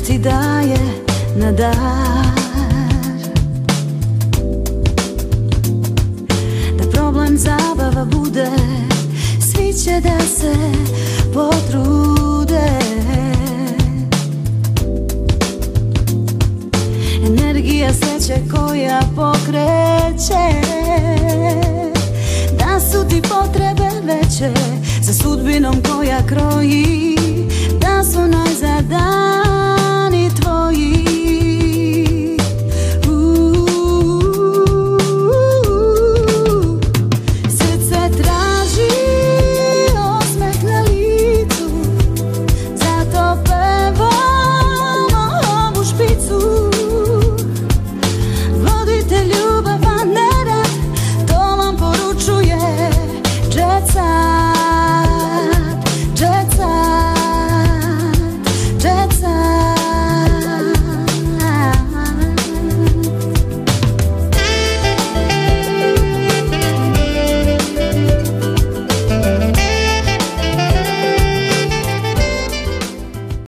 Ti daje na dar da problem zabava bude, svi će da se potrude. Energija sreće koja pokreće, da su ti potrebe veće za sudbinom koja kroji, da su najzadanje